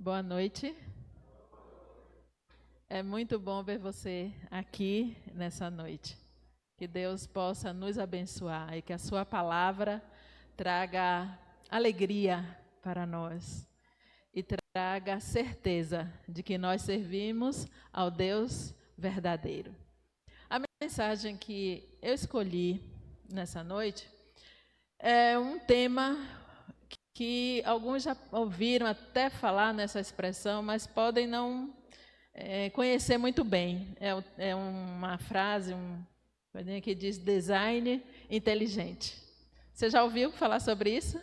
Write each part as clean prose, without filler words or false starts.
Boa noite. É muito bom ver você aqui nessa noite. Que Deus possa nos abençoar e que a sua palavra traga alegria para nós e traga certeza de que nós servimos ao Deus verdadeiro. A mensagem que eu escolhi nessa noite é um tema que alguns já ouviram até falar nessa expressão, mas podem não conhecer muito bem. É uma frase, que diz design inteligente. Você já ouviu falar sobre isso?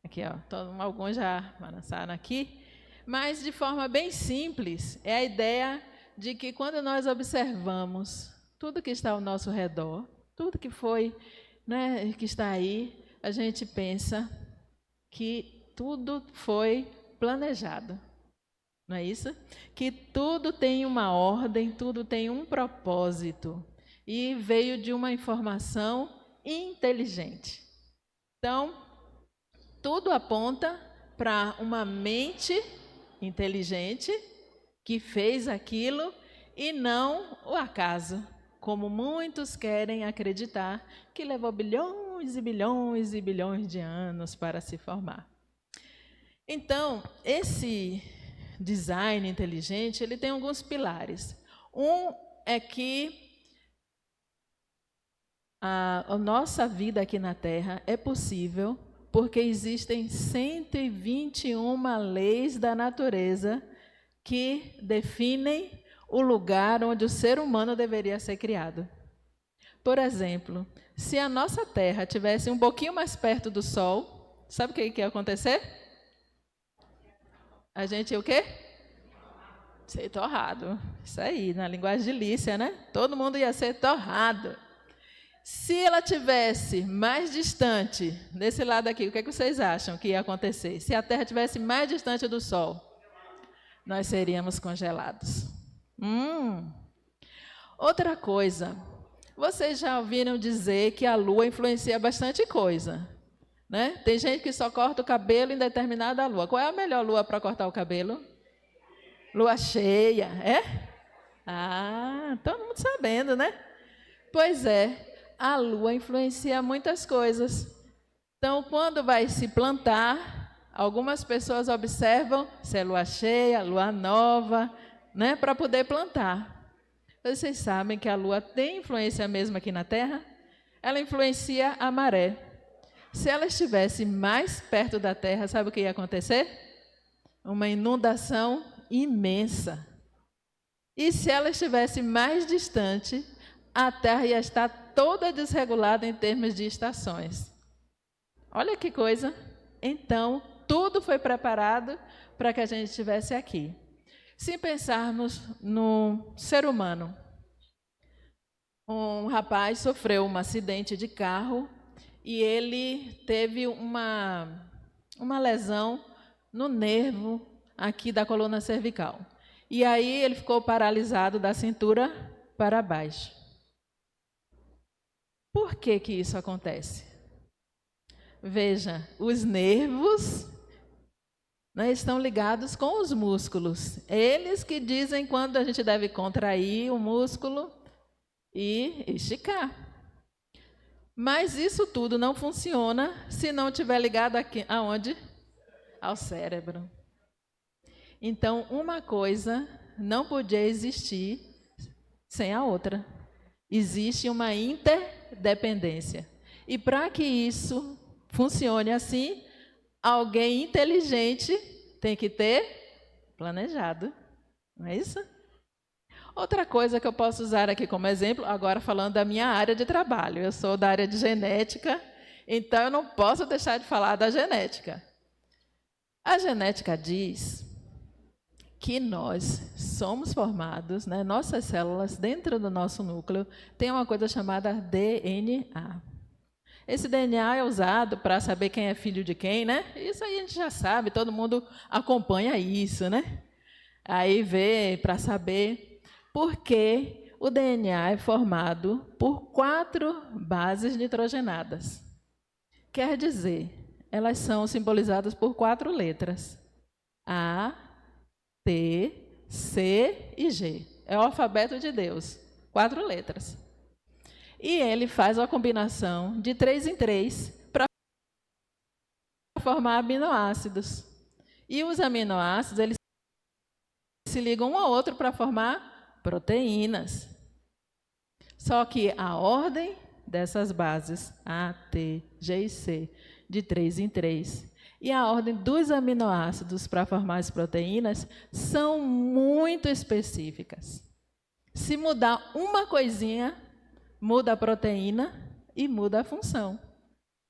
Aqui, ó, alguns já lançaram aqui. Mas, de forma bem simples, é a ideia de que quando nós observamos tudo que está ao nosso redor, tudo que foi, né, que está aí, a gente pensa que tudo foi planejado. Não é isso? Que tudo tem uma ordem, tudo tem um propósito e veio de uma informação inteligente. Então, tudo aponta para uma mente inteligente que fez aquilo e não o acaso, como muitos querem acreditar, que levou bilhões e bilhões e bilhões de anos para se formar. Então, esse design inteligente, ele tem alguns pilares. Um é que a nossa vida aqui na Terra é possível porque existem 121 leis da natureza que definem o lugar onde o ser humano deveria ser criado. Por exemplo, se a nossa Terra estivesse um pouquinho mais perto do Sol, sabe o que ia acontecer? A gente ia o quê? Ser torrado. Isso aí, na linguagem de Lícia, né? Todo mundo ia ser torrado. Se ela tivesse mais distante, desse lado aqui, o que vocês acham que ia acontecer? Se a Terra estivesse mais distante do Sol, nós seríamos congelados. Outra coisa, vocês já ouviram dizer que a Lua influencia bastante coisa, né? Tem gente que só corta o cabelo em determinada lua. Qual é a melhor lua para cortar o cabelo? Lua cheia, é? Todo mundo sabendo, né? Pois é, a lua influencia muitas coisas. Então, quando vai se plantar, algumas pessoas observam se é lua cheia, lua nova, né, para poder plantar. Vocês sabem que a lua tem influência mesmo aqui na Terra? Ela influencia a maré. Se ela estivesse mais perto da Terra, sabe o que ia acontecer? Uma inundação imensa. E se ela estivesse mais distante, a Terra ia estar toda desregulada em termos de estações. Olha que coisa. Então, tudo foi preparado para que a gente estivesse aqui. Se pensarmos no ser humano, um rapaz sofreu um acidente de carro e ele teve uma lesão no nervo aqui da coluna cervical. E aí ele ficou paralisado da cintura para baixo. Por que que isso acontece? Veja, os nervos, né, estão ligados com os músculos. Eles que dizem quando a gente deve contrair o músculo e esticar. Mas isso tudo não funciona se não estiver ligado aqui, aonde? Ao cérebro. Então, uma coisa não podia existir sem a outra. Existe uma interdependência. E para que isso funcione assim, alguém inteligente tem que ter planejado. Não é isso? Outra coisa que eu posso usar aqui como exemplo, agora falando da minha área de trabalho. Eu sou da área de genética, então eu não posso deixar de falar da genética. A genética diz que nós somos formados, né, nossas células dentro do nosso núcleo tem uma coisa chamada DNA. Esse DNA é usado para saber quem é filho de quem, né? Isso aí a gente já sabe, todo mundo acompanha isso, né? Aí vê para saber por que o DNA é formado por 4 bases nitrogenadas. Quer dizer, elas são simbolizadas por 4 letras. A, T, C e G. É o alfabeto de Deus, 4 letras. E ele faz uma combinação de 3 em 3 para formar aminoácidos. E os aminoácidos, eles se ligam um ao outro para formar proteínas. Só que a ordem dessas bases, A, T, G e C, de 3 em 3, e a ordem dos aminoácidos para formar as proteínas são muito específicas. Se mudar uma coisinha, muda a proteína e muda a função.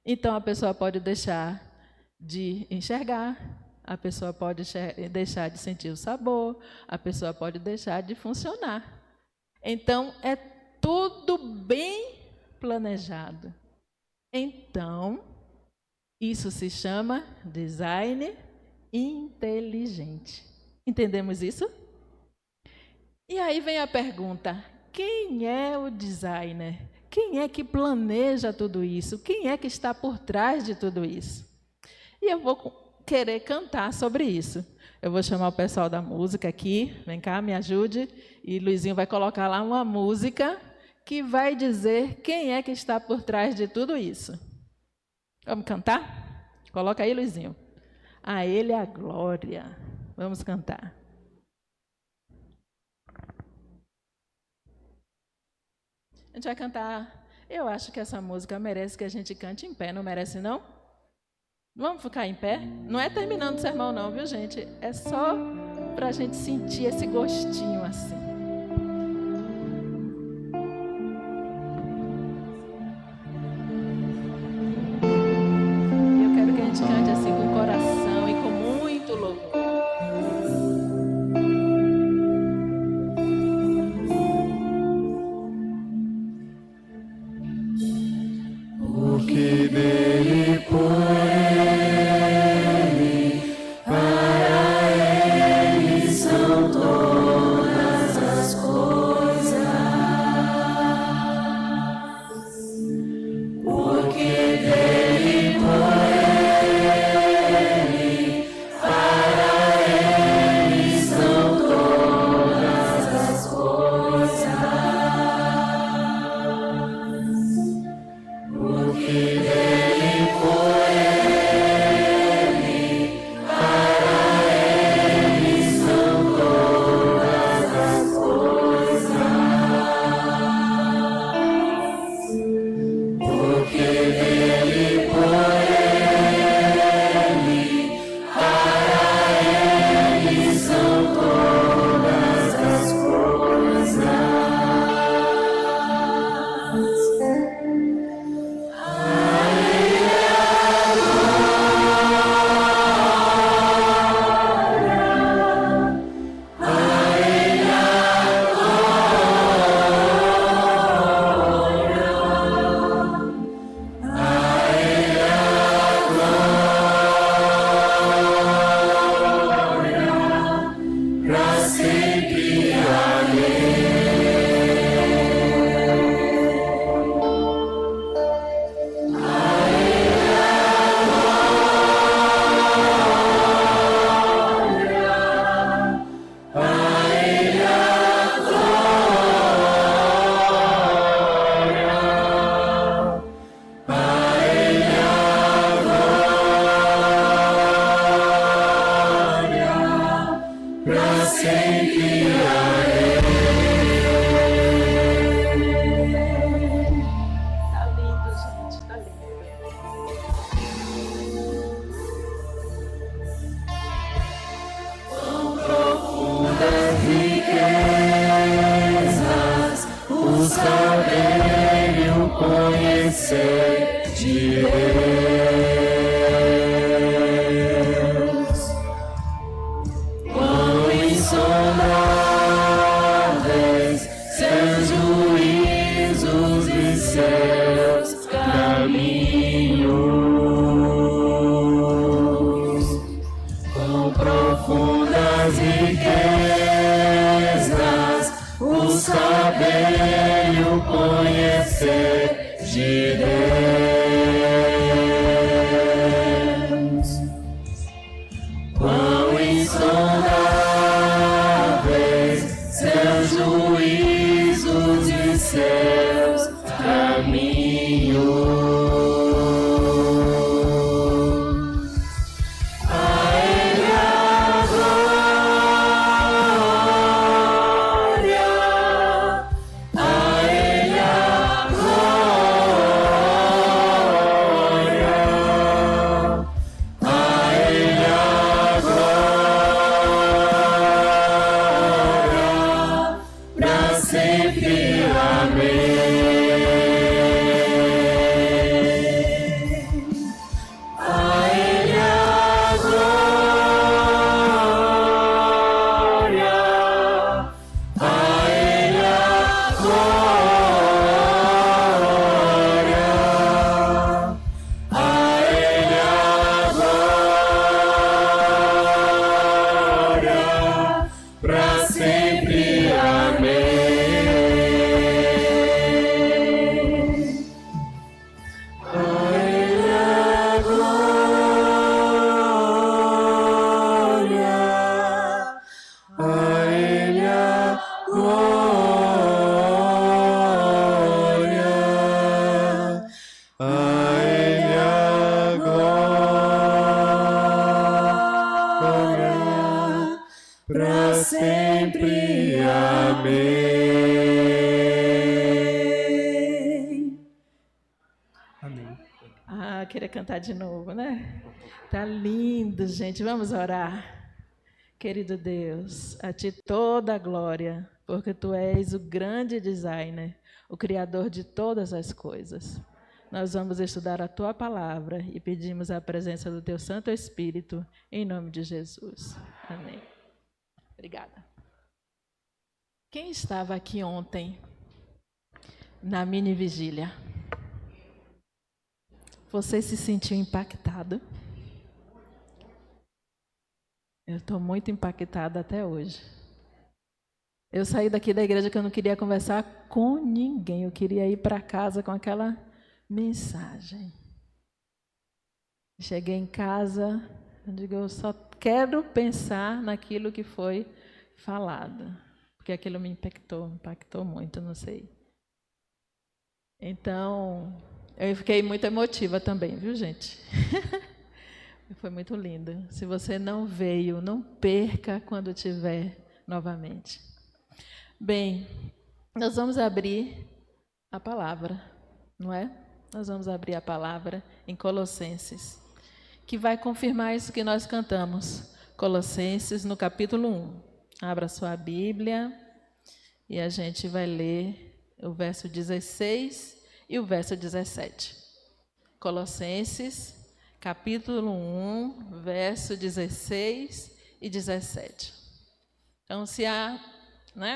Então, a pessoa pode deixar de enxergar, a pessoa pode deixar de sentir o sabor, a pessoa pode deixar de funcionar. Então, é tudo bem planejado. Então, isso se chama design inteligente. Entendemos isso? E aí vem a pergunta: quem é o designer? Quem é que planeja tudo isso? Quem é que está por trás de tudo isso? E eu vou querer cantar sobre isso. Eu vou chamar o pessoal da música aqui. Vem cá, me ajude. E Luizinho vai colocar lá uma música que vai dizer quem é que está por trás de tudo isso. Vamos cantar? Coloca aí, Luizinho. A Ele a glória. Vamos cantar. A gente vai cantar. Eu acho que essa música merece que a gente cante em pé, não merece, não? Vamos ficar em pé? Não é terminando o sermão, não, viu, gente? É só para a gente sentir esse gostinho assim. Eu quero que a gente cante assim com o coração e com muito louvor. Porque dele, por ele, para ele são todas as coisas. Porque dele, por ele, para ele são todas as coisas. Porque dele, por ele, para ele são todas as coisas. Porque dele, por ele, para ele são todas as coisas. Pra sempre, pra sempre, Tá lindo, gente, tá lindo. profundas riquezas, o saber e o conhecer de Deus. Quão insondáveis seus juízos e seus caminhos. Quão profundas riquezas, o saber e o conhecer de Deus. Quão insondáveis para sempre. Amém. Amém. Ah, queria cantar de novo, né? Tá lindo, gente. Vamos orar. Querido Deus, a Ti toda a glória, porque Tu és o grande designer, o Criador de todas as coisas. Nós vamos estudar a Tua palavra e pedimos a presença do Teu Santo Espírito, em nome de Jesus. Amém. Obrigada. Quem estava aqui ontem, na mini vigília? Você se sentiu impactado? Eu estou muito impactada até hoje. Eu saí daqui da igreja que eu não queria conversar com ninguém. Eu queria ir para casa com aquela mensagem. Cheguei em casa, eu digo, eu só quero pensar naquilo que foi falado. Porque aquilo me impactou muito, não sei. Então, eu fiquei muito emotiva também, viu, gente? Foi muito lindo. Se você não veio, não perca quando tiver novamente. Bem, nós vamos abrir a palavra, não é? Nós vamos abrir a palavra em Colossenses, que vai confirmar isso que nós cantamos. Colossenses, no capítulo 1. Abra sua Bíblia e a gente vai ler o verso 16 e o verso 17. Colossenses, capítulo 1, verso 16 e 17. Então, se há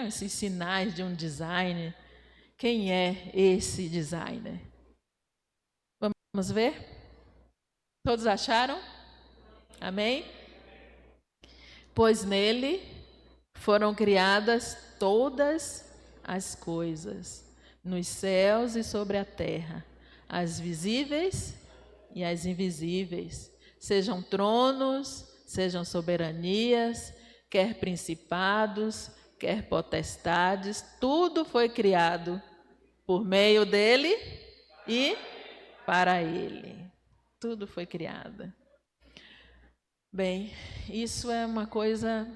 esses sinais de um designer, quem é esse designer? Vamos ver? Todos acharam? Amém? Pois nele foram criadas todas as coisas, nos céus e sobre a terra, as visíveis e as invisíveis, sejam tronos, sejam soberanias, quer principados, quer potestades, tudo foi criado por meio dele e para ele. Tudo foi criado. Bem, isso é uma coisa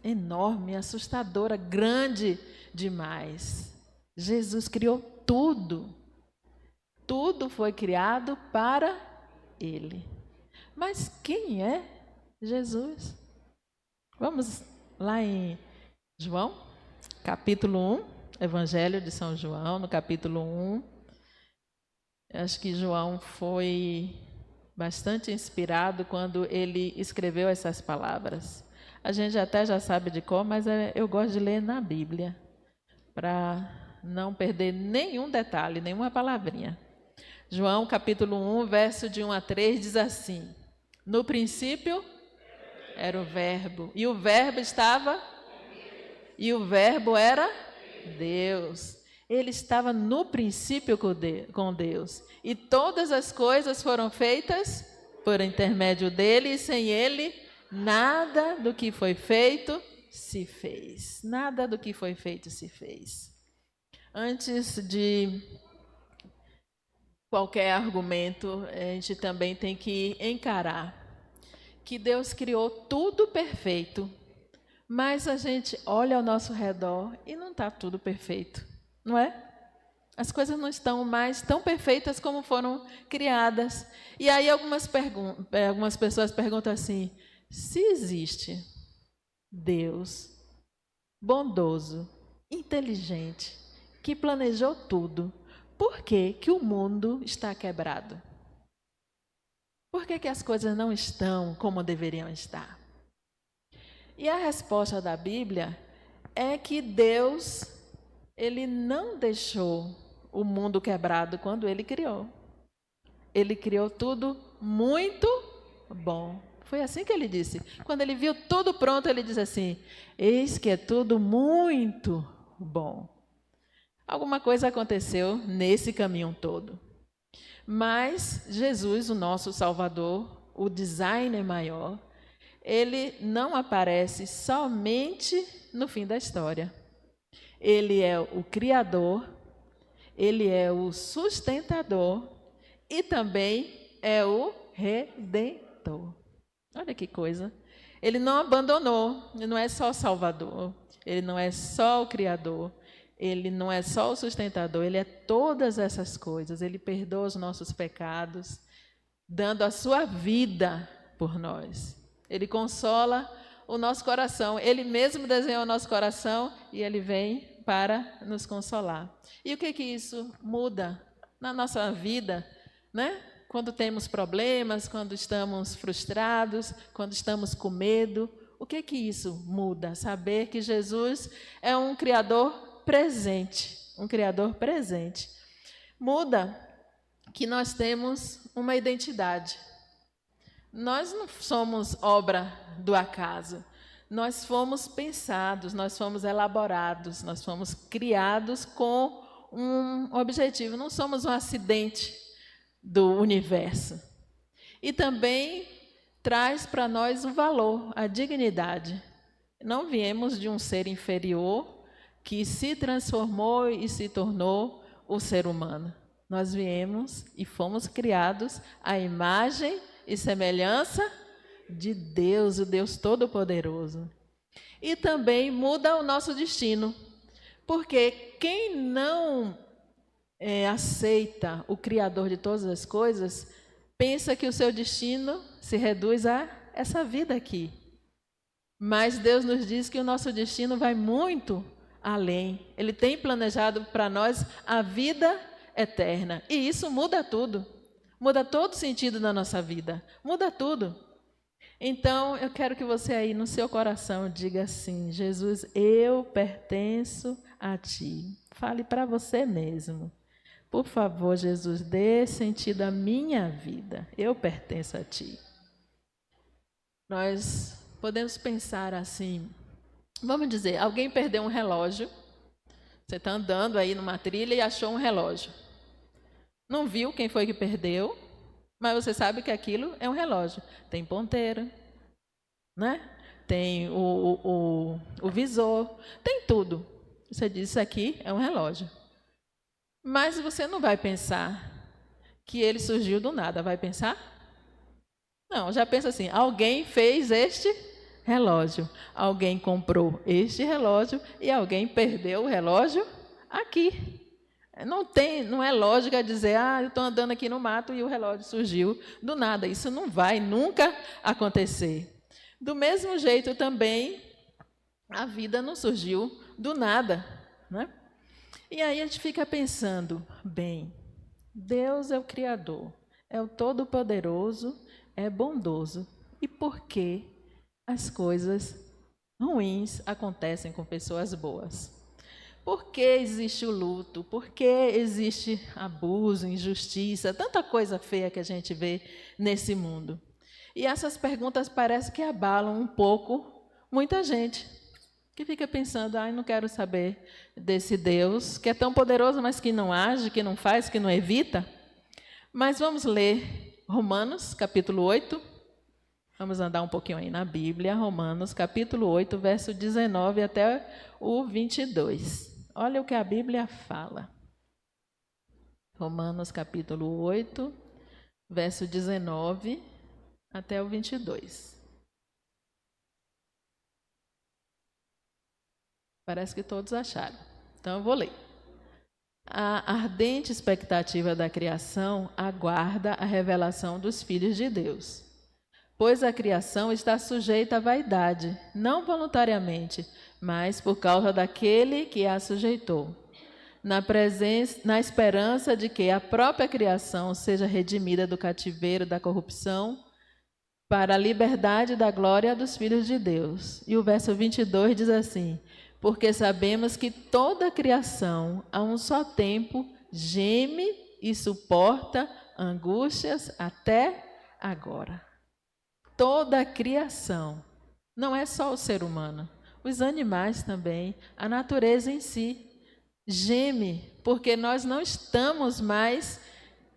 enorme, assustadora, grande demais. Jesus criou tudo. Tudo foi criado para ele. Mas quem é Jesus? Vamos lá em João, capítulo 1, Evangelho de São João, no capítulo 1. Acho que João foi bastante inspirado quando ele escreveu essas palavras. A gente até já sabe de cor, mas eu gosto de ler na Bíblia, para não perder nenhum detalhe, nenhuma palavrinha. João, capítulo 1, verso de 1 a 3, diz assim: no princípio era o verbo, e o verbo estava, e o verbo era Deus. Ele estava no princípio com Deus, e todas as coisas foram feitas por intermédio dele, e sem ele, nada do que foi feito se fez. Nada do que foi feito se fez. Antes de qualquer argumento, a gente também tem que encarar que Deus criou tudo perfeito, mas a gente olha ao nosso redor e não está tudo perfeito, não é? As coisas não estão mais tão perfeitas como foram criadas. E aí algumas pessoas perguntam assim: se existe Deus bondoso, inteligente, que planejou tudo, por que que o mundo está quebrado? Por que que as coisas não estão como deveriam estar? E a resposta da Bíblia é que Deus, ele não deixou o mundo quebrado quando ele criou. Ele criou tudo muito bom. Foi assim que ele disse. Quando ele viu tudo pronto, ele disse assim: eis que é tudo muito bom. Alguma coisa aconteceu nesse caminho todo. Mas Jesus, o nosso Salvador, o designer maior, ele não aparece somente no fim da história. Ele é o Criador, ele é o sustentador e também é o Redentor. Olha que coisa. Ele não abandonou, ele não é só o Salvador, ele não é só o Criador, ele não é só o sustentador, ele é todas essas coisas. Ele perdoa os nossos pecados, dando a sua vida por nós. Ele consola o nosso coração, ele mesmo desenhou o nosso coração e ele vem para nos consolar. E o que isso muda na nossa vida, né? Quando temos problemas, quando estamos frustrados, quando estamos com medo, o que isso muda? Saber que Jesus é um Criador presente, um Criador presente. Muda que nós temos uma identidade. Nós não somos obra do acaso. Nós fomos pensados, nós fomos elaborados, nós fomos criados com um objetivo. Não somos um acidente do universo. E também traz para nós o valor, a dignidade. Não viemos de um ser inferior que se transformou e se tornou o ser humano. Nós viemos e fomos criados à imagem e semelhança de Deus, o Deus Todo-Poderoso. E também muda o nosso destino, porque quem não aceita o Criador de todas as coisas, pensa que o seu destino se reduz a essa vida aqui. Mas Deus nos diz que o nosso destino vai muito além. Ele tem planejado para nós a vida eterna. E isso muda tudo. Muda todo o sentido da nossa vida. Muda tudo. Então, eu quero que você aí no seu coração diga assim: Jesus, eu pertenço a Ti. Fale para você mesmo. Por favor, Jesus, dê sentido à minha vida. Eu pertenço a Ti. Nós podemos pensar assim, vamos dizer, alguém perdeu um relógio, você está andando aí numa trilha e achou um relógio. Não viu quem foi que perdeu, mas você sabe que aquilo é um relógio. Tem ponteira, né? Tem o visor, tem tudo. Você diz, isso aqui é um relógio. Mas você não vai pensar que ele surgiu do nada, vai pensar? Não, já pensa assim, alguém fez este relógio, alguém comprou este relógio e alguém perdeu o relógio aqui. Não é lógica dizer, eu estou andando aqui no mato e o relógio surgiu do nada. Isso não vai nunca acontecer. Do mesmo jeito também, a vida não surgiu do nada, né? E aí a gente fica pensando, bem, Deus é o Criador, é o Todo-Poderoso, é bondoso. E por que as coisas ruins acontecem com pessoas boas? Por que existe o luto? Por que existe abuso, injustiça, tanta coisa feia que a gente vê nesse mundo? E essas perguntas parecem que abalam um pouco muita gente, que fica pensando, não quero saber desse Deus, que é tão poderoso, mas que não age, que não faz, que não evita. Mas vamos ler Romanos, capítulo 8. Vamos andar um pouquinho aí na Bíblia, Romanos, capítulo 8, verso 19 até o 22. Olha o que a Bíblia fala. Romanos, capítulo 8, verso 19 até o 22. Parece que todos acharam. Então, eu vou ler. A ardente expectativa da criação aguarda a revelação dos filhos de Deus. Pois a criação está sujeita à vaidade, não voluntariamente, mas por causa daquele que a sujeitou, na esperança de que a própria criação seja redimida do cativeiro da corrupção para a liberdade da glória dos filhos de Deus. E o verso 22 diz assim: porque sabemos que toda a criação, a um só tempo, geme e suporta angústias até agora. Toda a criação, não é só o ser humano, os animais também, a natureza em si, geme, porque nós não estamos mais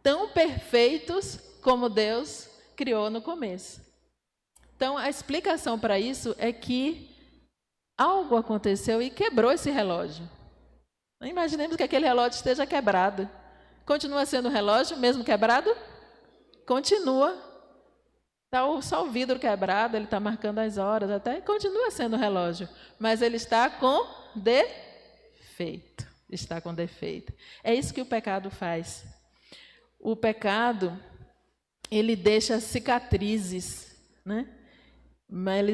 tão perfeitos como Deus criou no começo. Então, a explicação para isso é que algo aconteceu e quebrou esse relógio. Não imaginemos que aquele relógio esteja quebrado. Continua sendo um relógio, mesmo quebrado? Continua. Só o vidro quebrado, ele está marcando as horas, até continua sendo relógio, mas ele está com defeito. Está com defeito. É isso que o pecado faz. O pecado, ele deixa cicatrizes, né? Mas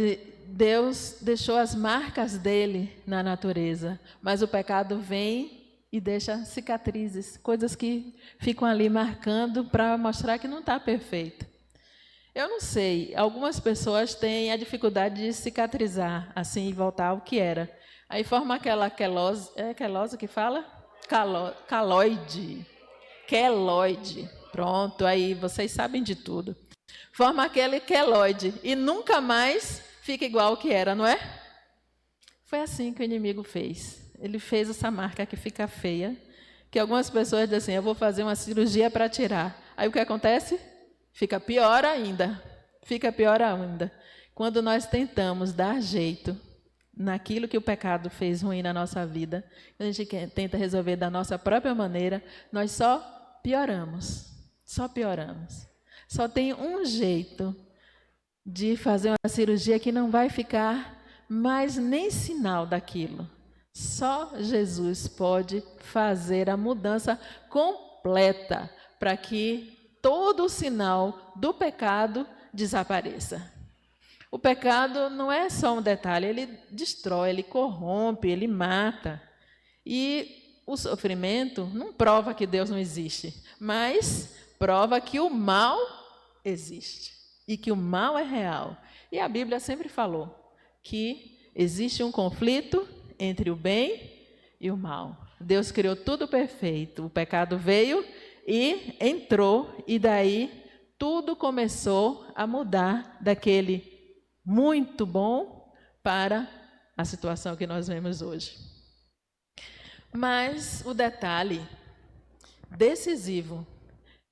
Deus deixou as marcas dele na natureza, mas o pecado vem e deixa cicatrizes, coisas que ficam ali marcando para mostrar que não está perfeito. Eu não sei, algumas pessoas têm a dificuldade de cicatrizar, assim, e voltar ao que era. Aí forma aquela quelose, é quelose que fala? Caloide. Queloide. Pronto, aí vocês sabem de tudo. Forma aquele queloide e nunca mais fica igual ao que era, não é? Foi assim que o inimigo fez. Ele fez essa marca que fica feia, que algumas pessoas dizem assim, eu vou fazer uma cirurgia para tirar. Aí o que acontece? Fica pior ainda. Fica pior ainda. Quando nós tentamos dar jeito naquilo que o pecado fez ruim na nossa vida, a gente tenta resolver da nossa própria maneira, nós só pioramos. Só pioramos. Só tem um jeito de fazer uma cirurgia que não vai ficar mais nem sinal daquilo. Só Jesus pode fazer a mudança completa para que todo o sinal do pecado desapareça. O pecado não é só um detalhe, ele destrói, ele corrompe, ele mata. E o sofrimento não prova que Deus não existe, mas prova que o mal existe e que o mal é real. E a Bíblia sempre falou que existe um conflito entre o bem e o mal. Deus criou tudo perfeito, o pecado veio e entrou, e daí tudo começou a mudar daquele muito bom para a situação que nós vemos hoje. Mas o detalhe decisivo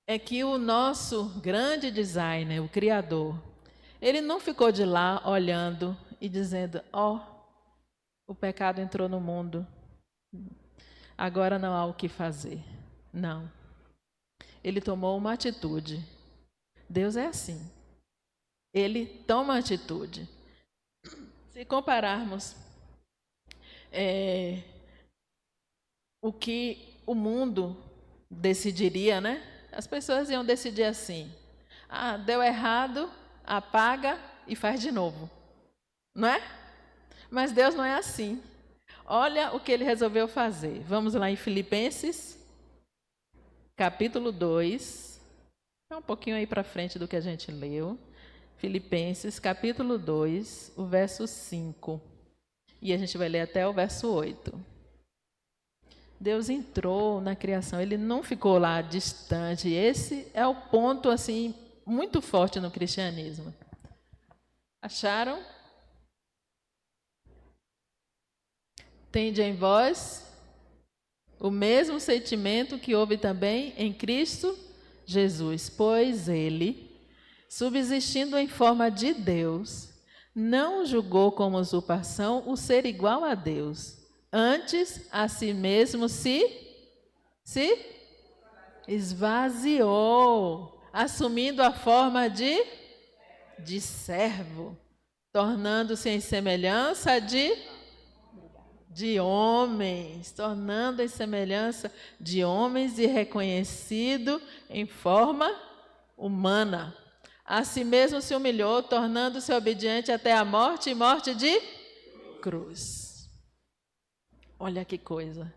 é que o nosso grande designer, o Criador, ele não ficou de lá olhando e dizendo, o pecado entrou no mundo, agora não há o que fazer. Não. Ele tomou uma atitude. Deus é assim. Ele toma atitude. Se compararmos o que o mundo decidiria, né? As pessoas iam decidir assim, deu errado, apaga e faz de novo. Não é? Mas Deus não é assim. Olha o que ele resolveu fazer. Vamos lá em Filipenses, capítulo 2. É um pouquinho aí para frente do que a gente leu. Filipenses, capítulo 2, o verso 5. E a gente vai ler até o verso 8. Deus entrou na criação, ele não ficou lá distante. Esse é o ponto assim muito forte no cristianismo. Acharam? Tende em vós o mesmo sentimento que houve também em Cristo Jesus, pois ele, subsistindo em forma de Deus, não julgou como usurpação o ser igual a Deus. Antes, a si mesmo se esvaziou, assumindo a forma de servo, tornando-se em semelhança de homens, tornando em semelhança de homens e reconhecido em forma humana. A si mesmo se humilhou, tornando-se obediente até a morte e morte de cruz. Olha que coisa.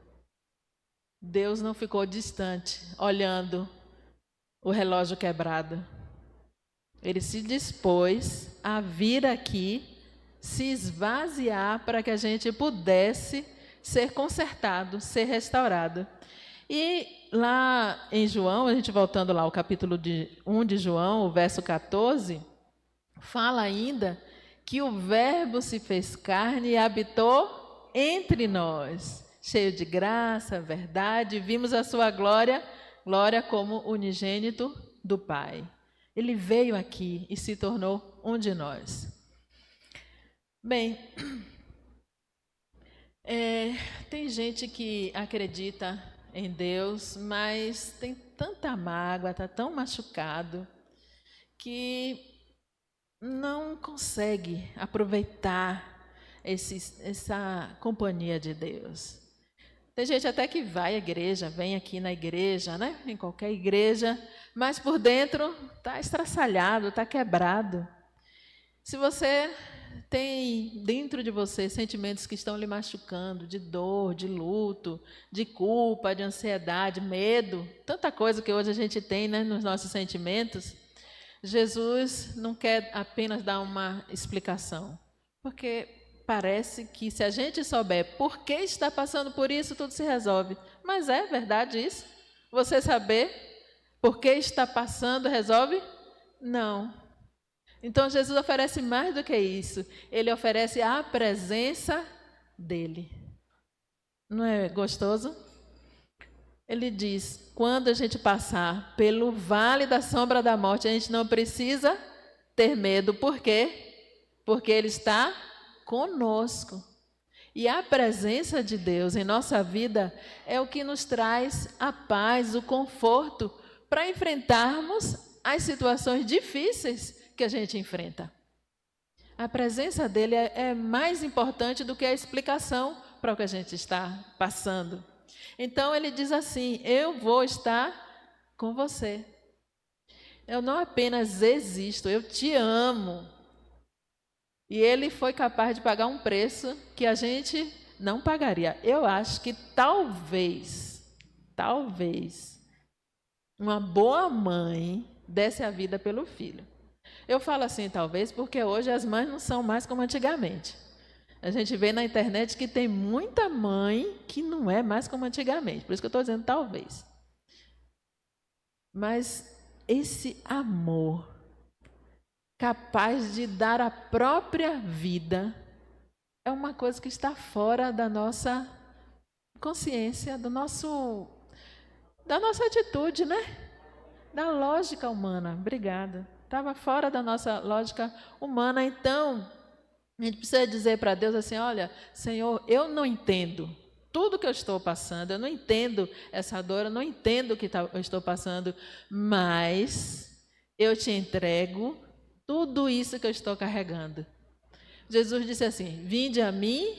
Deus não ficou distante, olhando o relógio quebrado. Ele se dispôs a vir aqui, se esvaziar para que a gente pudesse ser consertado, ser restaurado. E lá em João, a gente voltando lá ao capítulo 1 de João, o verso 14, fala ainda que o Verbo se fez carne e habitou entre nós, cheio de graça, verdade, vimos a sua glória, glória como unigênito do Pai. Ele veio aqui e se tornou um de nós. Bem, tem gente que acredita em Deus, mas tem tanta mágoa, está tão machucado, que não consegue aproveitar essa companhia de Deus. Tem gente até que vai à igreja, vem aqui na igreja, né? Em qualquer igreja, mas por dentro está estraçalhado, está quebrado. Se você tem dentro de você sentimentos que estão lhe machucando, de dor, de luto, de culpa, de ansiedade, medo, tanta coisa que hoje a gente tem, né, nos nossos sentimentos, Jesus não quer apenas dar uma explicação, porque parece que se a gente souber por que está passando por isso, tudo se resolve. Mas é verdade isso? Você saber por que está passando resolve? Não. Então Jesus oferece mais do que isso. Ele oferece a presença dele. Não é gostoso? Ele diz, quando a gente passar pelo vale da sombra da morte, a gente não precisa ter medo. Por quê? Porque Ele está conosco. E a presença de Deus em nossa vida é o que nos traz a paz, o conforto, para enfrentarmos as situações difíceis que a gente enfrenta. A presença dele é mais importante do que a explicação para o que a gente está passando. Então ele diz assim, eu vou estar com você. Eu não apenas existo, eu te amo. E ele foi capaz de pagar um preço que a gente não pagaria. Eu acho que talvez, uma boa mãe desse a vida pelo filho. Eu falo assim, talvez, porque hoje as mães não são mais como antigamente. A gente vê na internet que tem muita mãe que não é mais como antigamente. Por isso que eu estou dizendo talvez. Mas esse amor capaz de dar a própria vida é uma coisa que está fora da nossa consciência, da nossa atitude, né? Da lógica humana. Obrigada. Estava fora da nossa lógica humana. Então, a gente precisa dizer para Deus assim, olha, Senhor, eu não entendo tudo que eu estou passando, eu não entendo essa dor, eu não entendo o que eu estou passando, mas eu te entrego tudo isso que eu estou carregando. Jesus disse assim, vinde a mim,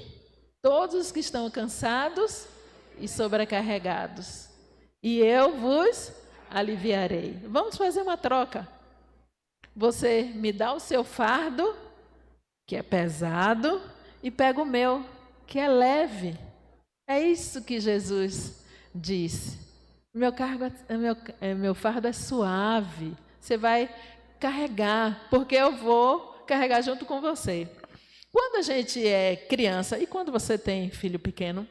todos os que estão cansados e sobrecarregados, e eu vos aliviarei. Vamos fazer uma troca. Você me dá o seu fardo, que é pesado, e pega o meu, que é leve. É isso que Jesus disse. Meu fardo é suave. Você vai carregar, porque eu vou carregar junto com você. Quando a gente é criança, e quando você tem filho pequeno,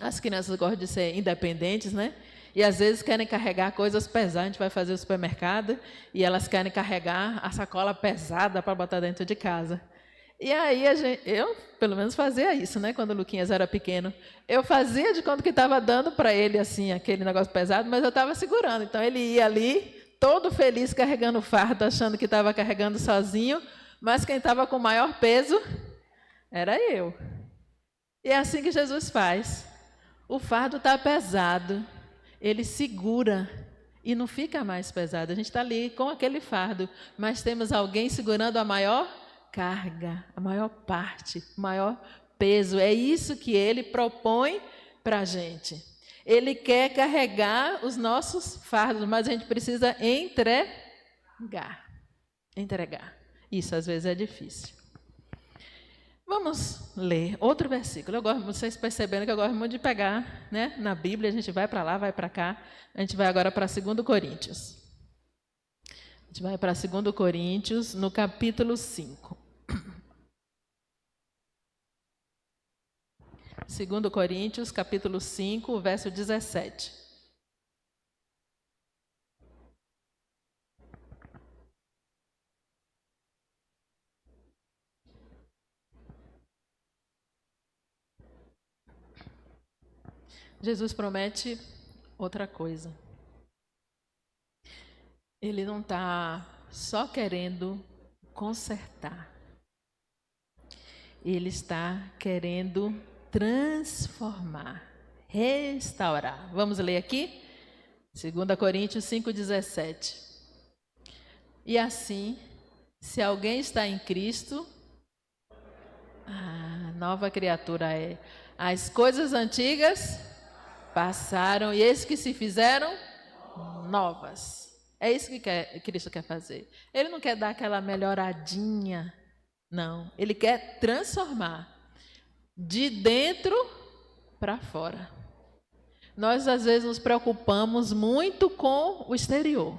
as crianças gostam de ser independentes, né? E às vezes querem carregar coisas pesadas. A gente vai fazer o supermercado e elas querem carregar a sacola pesada para botar dentro de casa. E aí eu, pelo menos, fazia isso, né? Quando o Luquinhas era pequeno. Eu fazia de conta que estava dando para ele assim aquele negócio pesado, mas eu estava segurando. Então ele ia ali, todo feliz, carregando o fardo, achando que estava carregando sozinho, mas quem estava com o maior peso era eu. E é assim que Jesus faz. O fardo está pesado, ele segura e não fica mais pesado. A gente está ali com aquele fardo, mas temos alguém segurando a maior carga, a maior parte, o maior peso. É isso que ele propõe para a gente. Ele quer carregar os nossos fardos, mas a gente precisa entregar. Isso às vezes é difícil. Vamos ler outro versículo. Vocês perceberam que eu gosto muito de pegar, né, na Bíblia, a gente vai para lá, vai para cá. A gente vai agora para 2 Coríntios. A gente vai para 2 Coríntios, no capítulo 5. 2 Coríntios, capítulo 5, verso 17. Jesus promete outra coisa. Ele não está só querendo consertar. Ele está querendo transformar, restaurar. Vamos ler aqui? 2 Coríntios 5,17. E assim, Se alguém está em Cristo, nova criatura é. As coisas antigas passaram e eis que se fizeram novas. É isso que Cristo quer fazer. Ele não quer dar aquela melhoradinha, não. Ele quer transformar de dentro para fora. Nós, às vezes, nos preocupamos muito com o exterior.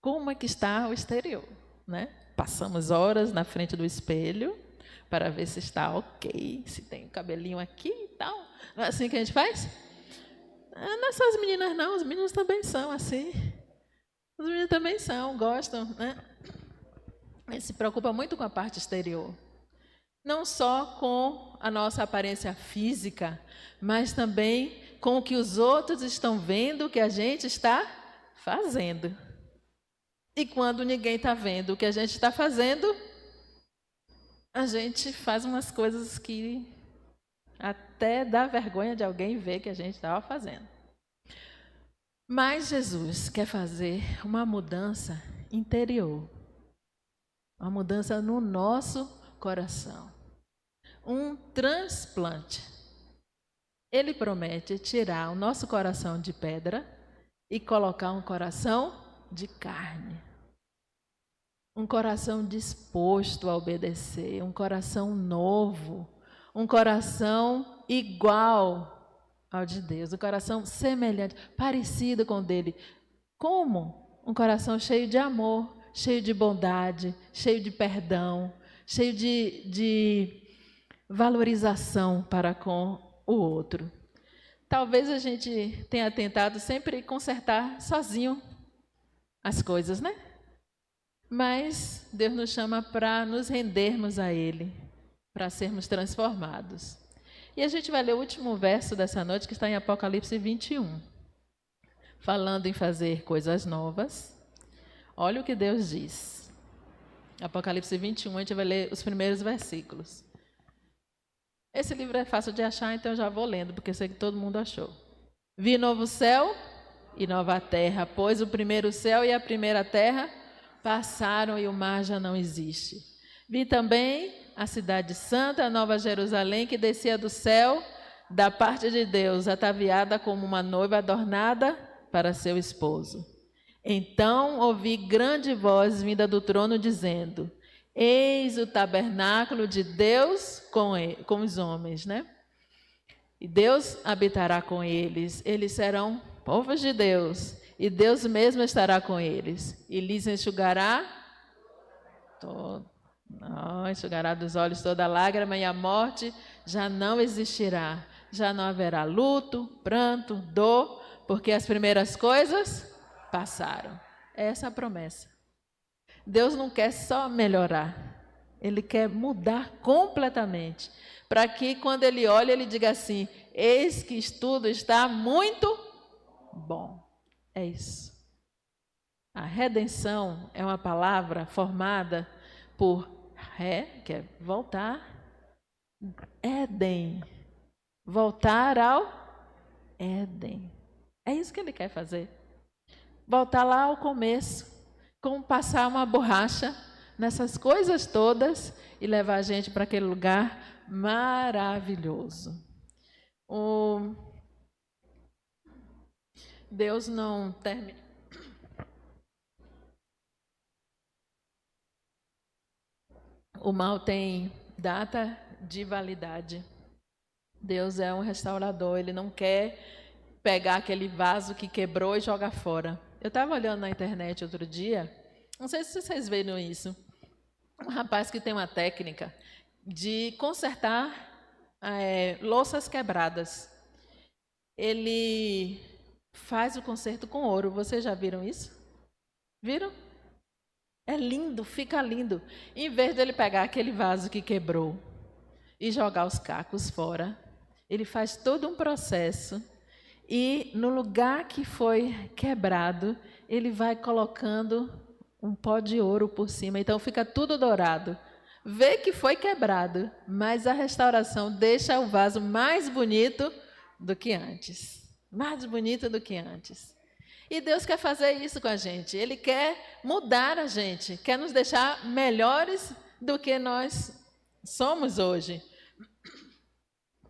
Como é que está o exterior, né? Passamos horas na frente do espelho para ver se está ok, se tem o cabelinho aqui e tal. Não é assim que a gente faz? Não é só as meninas, não. Os meninos também são assim. Os meninos também são, gostam, né? Ele se preocupa muito com a parte exterior. Não só com a nossa aparência física, mas também com o que os outros estão vendo que a gente está fazendo. E quando ninguém está vendo o que a gente está fazendo, a gente faz umas coisas que até dá vergonha de alguém ver que a gente estava fazendo. Mas Jesus quer fazer uma mudança interior, uma mudança no nosso coração, um transplante. Ele promete tirar o nosso coração de pedra e colocar um coração de carne. Um coração disposto a obedecer, um coração novo, um coração igual ao de Deus, um coração semelhante, parecido com o dele. Como? Um coração cheio de amor, cheio de bondade, cheio de perdão, cheio de valorização para com o outro. Talvez a gente tenha tentado sempre consertar sozinho as coisas, né? Mas Deus nos chama para nos rendermos a Ele, para sermos transformados. E a gente vai ler o último verso dessa noite, que está em Apocalipse 21. Falando em fazer coisas novas. Olha o que Deus diz. Apocalipse 21, a gente vai ler os primeiros versículos. Esse livro é fácil de achar, então eu já vou lendo, porque eu sei que todo mundo achou. Vi novo céu e nova terra, pois o primeiro céu e a primeira terra passaram e o mar já não existe. Vi também a cidade santa, a nova Jerusalém, que descia do céu, da parte de Deus, ataviada como uma noiva adornada para seu esposo. Então ouvi grande voz vinda do trono dizendo: eis o tabernáculo de Deus com os homens, né? E Deus habitará com eles, eles serão povos de Deus, e Deus mesmo estará com eles, e lhes enxugará enxugará dos olhos toda lágrima, e a morte já não existirá, já não haverá luto, pranto, dor, porque as primeiras coisas passaram. Essa é a promessa. Deus não quer só melhorar, Ele quer mudar completamente, para que quando Ele olha, Ele diga assim: eis que tudo está muito bom. É isso. A redenção é uma palavra formada por que é voltar, Éden, voltar ao Éden. É isso que Ele quer fazer. Voltar lá ao começo, como passar uma borracha nessas coisas todas e levar a gente para aquele lugar maravilhoso. Deus não termina. O mal tem data de validade. Deus é um restaurador, Ele não quer pegar aquele vaso que quebrou e jogar fora. Eu estava olhando na internet outro dia, não sei se vocês viram isso, um rapaz que tem uma técnica de consertar louças quebradas. Ele faz o conserto com ouro. Vocês já viram isso? Viram? É lindo, fica lindo. Em vez dele pegar aquele vaso que quebrou e jogar os cacos fora, ele faz todo um processo e no lugar que foi quebrado, ele vai colocando um pó de ouro por cima. Então fica tudo dourado. Vê que foi quebrado, mas a restauração deixa o vaso mais bonito do que antes. Mais bonito do que antes. E Deus quer fazer isso com a gente. Ele quer mudar a gente, quer nos deixar melhores do que nós somos hoje.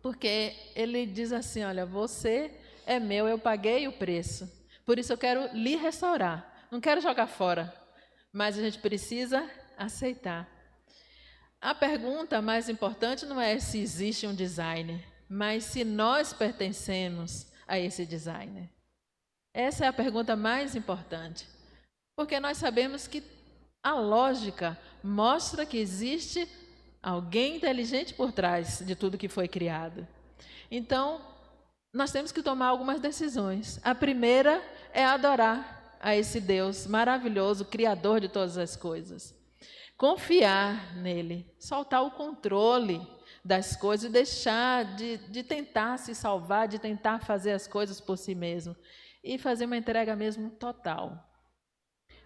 Porque Ele diz assim, olha, você é meu, eu paguei o preço. Por isso eu quero lhe restaurar. Não quero jogar fora, mas a gente precisa aceitar. A pergunta mais importante não é se existe um designer, mas se nós pertencemos a esse designer. Essa é a pergunta mais importante, porque nós sabemos que a lógica mostra que existe alguém inteligente por trás de tudo que foi criado. Então, nós temos que tomar algumas decisões. A primeira é adorar a esse Deus maravilhoso, criador de todas as coisas. Confiar nele, soltar o controle das coisas e deixar de tentar se salvar, de tentar fazer as coisas por si mesmo. E fazer uma entrega mesmo total.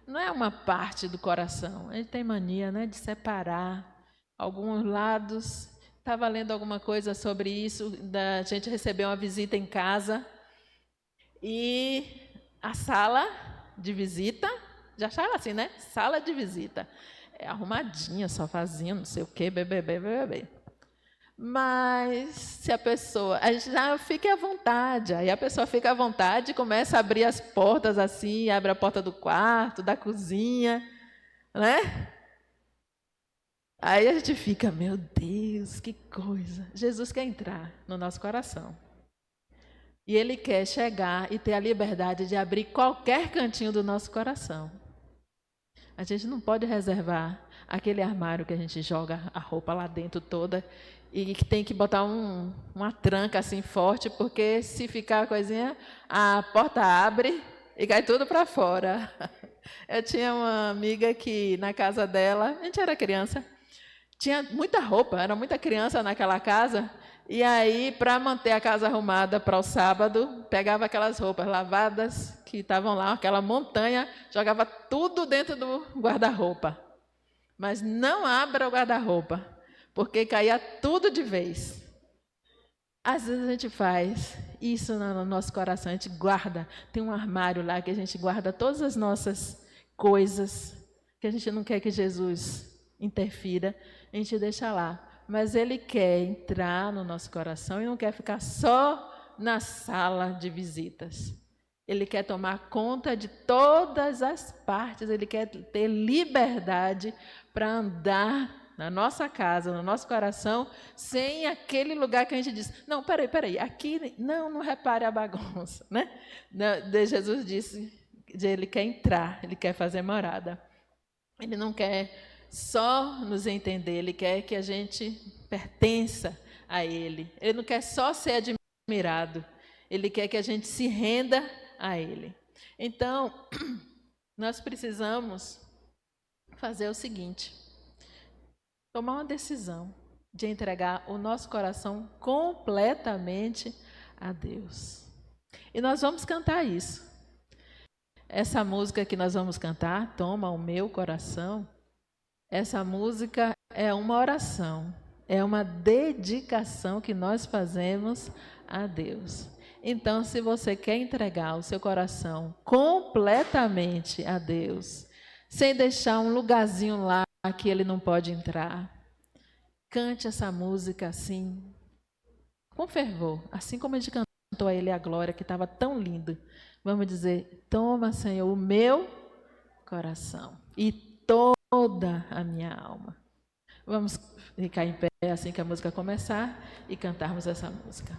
Não é uma parte do coração. A gente tem mania, né, de separar alguns lados. Estava lendo alguma coisa sobre isso, da gente receber uma visita em casa. E a sala de visita, já acharam assim, né? Sala de visita. É arrumadinha, sofazinho, não sei o quê, bebê. Mas se a gente já fica à vontade, aí a pessoa fica à vontade e começa a abrir as portas assim, abre a porta do quarto, da cozinha, né? Aí a gente fica, meu Deus, que coisa. Jesus quer entrar no nosso coração. E Ele quer chegar e ter a liberdade de abrir qualquer cantinho do nosso coração. A gente não pode reservar aquele armário que a gente joga a roupa lá dentro toda e que tem que botar uma tranca assim forte, porque se ficar a coisinha, a porta abre e cai tudo para fora. Eu tinha uma amiga que na casa dela, a gente era criança, tinha muita roupa, era muita criança naquela casa, e aí, para manter a casa arrumada para o sábado, pegava aquelas roupas lavadas que estavam lá, aquela montanha, jogava tudo dentro do guarda-roupa. Mas não abra o guarda-roupa, porque caía tudo de vez. Às vezes a gente faz isso no nosso coração, a gente guarda, tem um armário lá que a gente guarda todas as nossas coisas, que a gente não quer que Jesus interfira, a gente deixa lá. Mas Ele quer entrar no nosso coração e não quer ficar só na sala de visitas. Ele quer tomar conta de todas as partes, Ele quer ter liberdade para andar na nossa casa, no nosso coração, sem aquele lugar que a gente diz, não, peraí, aqui, não repare a bagunça, né? Jesus disse que Ele quer entrar, Ele quer fazer morada. Ele não quer só nos entender, Ele quer que a gente pertença a Ele. Ele não quer só ser admirado, Ele quer que a gente se renda a Ele. Então, nós precisamos fazer o seguinte, tomar uma decisão de entregar o nosso coração completamente a Deus. E nós vamos cantar isso. Essa música que nós vamos cantar, Toma o Meu Coração, essa música é uma oração, é uma dedicação que nós fazemos a Deus. Então, se você quer entregar o seu coração completamente a Deus, sem deixar um lugarzinho lá que Ele não pode entrar, cante essa música assim, com fervor, assim como a gente cantou a Ele a glória, que estava tão lindo. Vamos dizer, toma, Senhor, o meu coração e toda a minha alma. Vamos ficar em pé assim que a música começar e cantarmos essa música.